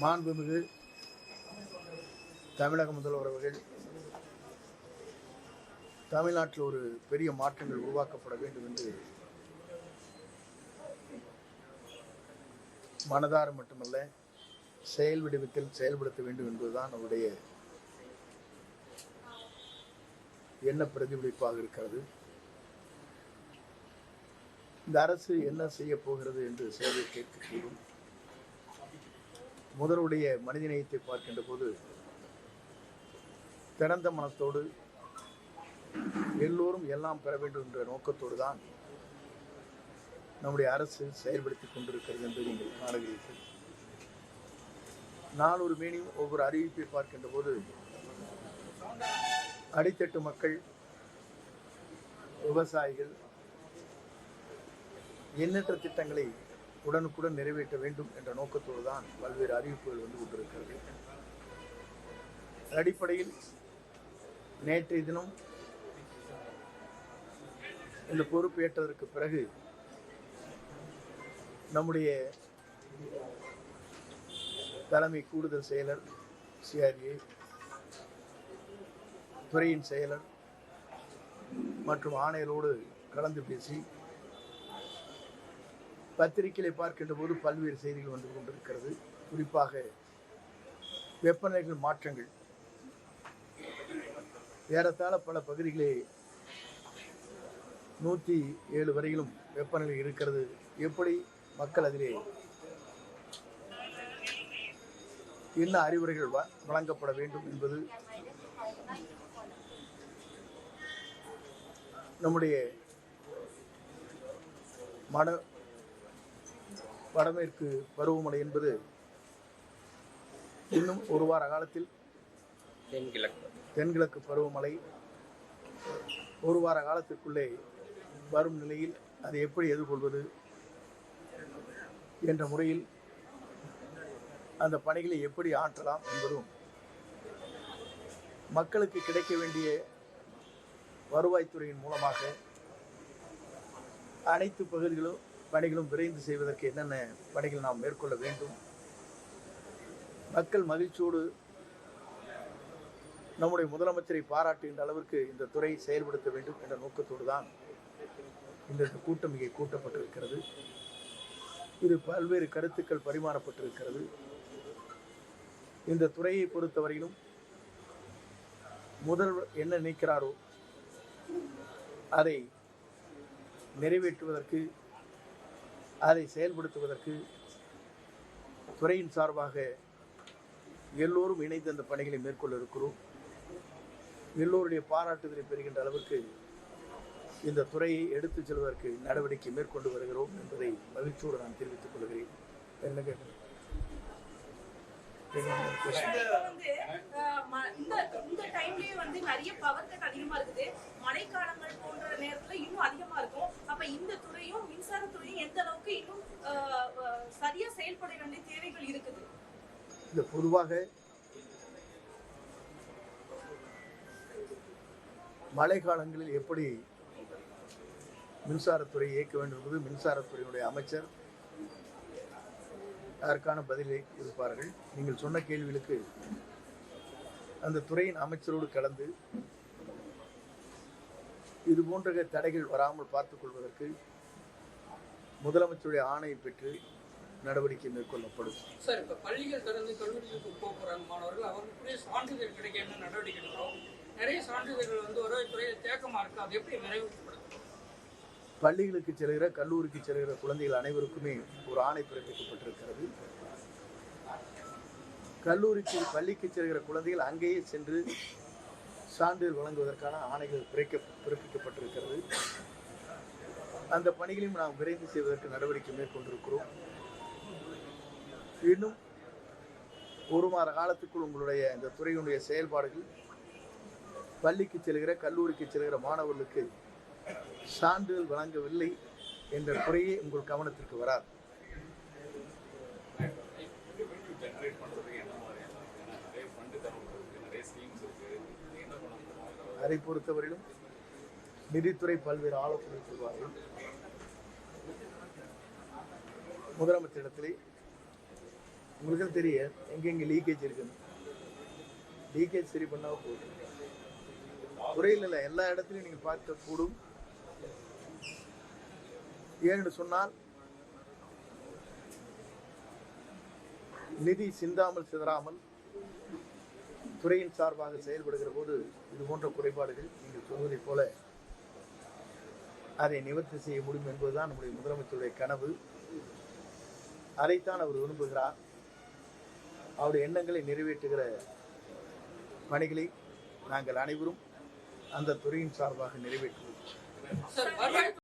மாண்புமிகு தமிழக முதல்வர் அவர்கள் தமிழ்நாட்டில் ஒரு பெரிய மாற்றங்கள் உருவாக்கப்பட வேண்டும் என்று மனதார மட்டுமல்ல செயல் வடிவத்தில் செயல்படுத்த வேண்டும் என்பதுதான் அவருடைய எண்ண பிரதிபலிப்பாக இருக்கிறது. இந்த அரசு என்ன செய்ய போகிறது என்று சேவை கேட்கக்கூடும். முதலுடைய மனிதநேயத்தை பார்க்கின்ற போது திறந்த மனத்தோடு எல்லோரும் எல்லாம் பெற வேண்டும் என்ற நோக்கத்தோடு தான் நம்முடைய அரசு செயல்படுத்திக் கொண்டிருக்கிறது என்று நீங்கள் காணுகிறீர்கள். நான் ஒரு மேனியும் ஒவ்வொரு அறிவிப்பை பார்க்கின்ற போது அடித்தட்டு மக்கள், விவசாயிகள் எண்ணற்ற திட்டங்களை உடனுக்குடன் நிறைவேற்ற வேண்டும் என்ற நோக்கத்தோடு தான் பல்வேறு அறிவிப்புகள் வந்து கொண்டிருக்கிறது. அடிப்படையில் நேற்றைய தினம் இந்த பொறுப்பேற்றதற்கு பிறகு நம்முடைய தலைமை கூடுதல் செயலர் CRA, துறையின் செயலர் மற்றும் ஆணையரோடு கலந்து பேசி பத்திரிகைகளை பார்க்கின்ற போது பல்வேறு செய்திகள் வந்து கொண்டிருக்கிறது. குறிப்பாக வெப்பநிலைகள் மாற்றங்கள் ஏறத்தாழ பல பகுதிகளே 107 வரையிலும் வெப்பநிலை இருக்கிறது. எப்படி மக்கள் அதிலே என்ன அறிவுரைகள் வழங்கப்பட வேண்டும் என்பது நம்முடைய வடமேற்கு பருவமழை என்பது இன்னும் ஒரு வார காலத்தில் தென்கிழக்கு பருவமழை ஒரு வார காலத்திற்குள்ளே வரும் நிலையில் அதை எப்படி எதிர்கொள்வது என்ற முறையில் அந்த பணிகளை எப்படி ஆற்றலாம் என்பதும் மக்களுக்கு கிடைக்க வேண்டிய வருவாய்த்துறையின் மூலமாக அனைத்து பணிகளும் விரைந்து செய்வதற்கு என்னென்ன பணிகள் நாம் மேற்கொள்ள வேண்டும், மக்கள் மகிழ்ச்சியோடு நம்முடைய முதலமைச்சரை பாராட்டுகின்ற அளவிற்கு இந்த துறை செயல்படுத்த வேண்டும் என்ற நோக்கத்தோடு தான் இந்த கூட்டம் இங்கே கூட்டப்பட்டிருக்கிறது. இது பல்வேறு கருத்துக்கள் பரிமாறப்பட்டிருக்கிறது. இந்த துறையை பொறுத்தவரையிலும் முதல்வர் என்ன நினைக்கிறாரோ அதை நிறைவேற்றுவதற்கு, அதை செயல்படுத்துவதற்கு துறையின் சார்பாக எல்லோரும் இணைந்து அந்த பணிகளை மேற்கொள்ள இருக்கிறோம். எல்லோருடைய பாராட்டுதலை பெறுகின்ற அளவுக்கு இந்த துறையை எடுத்துச் செல்வதற்கு நடவடிக்கை மேற்கொண்டு வருகிறோம் என்பதை மகிழ்ச்சியோடு நான் தெரிவித்துக் கொள்கிறேன். என்ன கேட்கிறேன்? இந்த டைம்லயே வந்து நிறைய பவர் கட் அதிகமா இருக்குது. மழைக்காலங்கள் போன்ற நேரத்துல இன்னும் அதிகமா இருக்கும். அப்ப இந்த துறையும் மின்சாரத்துறையும் எந்த அளவுக்கு இன்னும் சரியா செயல்பட வேண்டிய தேவைகள் இருக்குது? இந்த பொதுவாக மழை காலங்களில் எப்படி மின்சாரத்துறை இயக்க வேண்டும் என்பது மின்சாரத்துறையினுடைய அமைச்சர் அதற்கான பதிலை கொடுப்பார்கள். நீங்கள் சொன்ன கேள்விகளுக்கு அந்த துறையின் அமைச்சரோடு கலந்து இது போன்ற தடைகள் வராமல் பார்த்துக் கொள்வதற்கு முதலமைச்சருடைய ஆணையை பெற்று நடவடிக்கை மேற்கொள்ளப்படும். சார், இப்ப பள்ளிகள் திறந்து கல்லூரிகளுக்கு போகிறாங்க மாணவர்கள், அவர்களுக்குரிய சான்றிதழ் கிடைக்க என்ன நடவடிக்கை எடுக்கிறோம்? நிறைய சான்றிதழ்கள் வந்து வருவாய்த்துறையில் தேக்கமா இருக்கு. அது எப்படி நிறைவேற்றப்படும்? பள்ளிகளுக்கு செல்கிற, கல்லூரிக்கு செல்கிற குழந்தைகள் அனைவருக்குமே ஒரு ஆணை பிறப்பிக்கப்பட்டிருக்கிறது. பள்ளிக்கு செல்கிற குழந்தைகள் அங்கேயே சென்று சான்றிதழ் வழங்குவதற்கான ஆணைகள் பிறப்பிக்கப்பட்டிருக்கிறது. அந்த பணிகளையும் நாம் விரைந்து செய்வதற்கு நடவடிக்கை மேற்கொண்டிருக்கிறோம். இன்னும் ஒரு வார காலத்துக்குள் உங்களுடைய இந்த துறையினுடைய செயல்பாடுகள் பள்ளிக்கு செல்கிற, கல்லூரிக்கு செல்கிற மாணவர்களுக்கு சான்றிதழ் வழங்கவில்லை என்ற குறையே உங்கள் கவனத்திற்கு வராது. அதை பொறுத்தவரையிலும் நிதித்துறை பல்வேறு ஆலோசனை சொல்வார்கள். முதலமைச்சரிடத்திலே உங்களுக்கு தெரியும் எங்கெங்க லீக்கேஜ் இருக்குன்னு. லீக்கேஜ் சரி பண்ணா போதும். துறையில் இல்லை, எல்லா இடத்துலையும் நீங்கள் பார்க்கக்கூடும். ஏன்னு சொன்னால் நிதி சிந்தாமல் சிதறாமல் துறையின் சார்பாக செயல்படுகிற போது இது போன்ற குறைபாடுகள் நீங்கள் சொல்வதைப் போல அதை நிவர்த்தி செய்ய முடியும் என்பதுதான் நம்முடைய முதலமைச்சருடைய கனவு. அதைத்தான் அவர் விரும்புகிறார். அவருடைய எண்ணங்களை நிறைவேற்றுகிற பணிகளை நாங்கள் அனைவரும் அந்த துறையின் சார்பாக நிறைவேற்றுவோம்.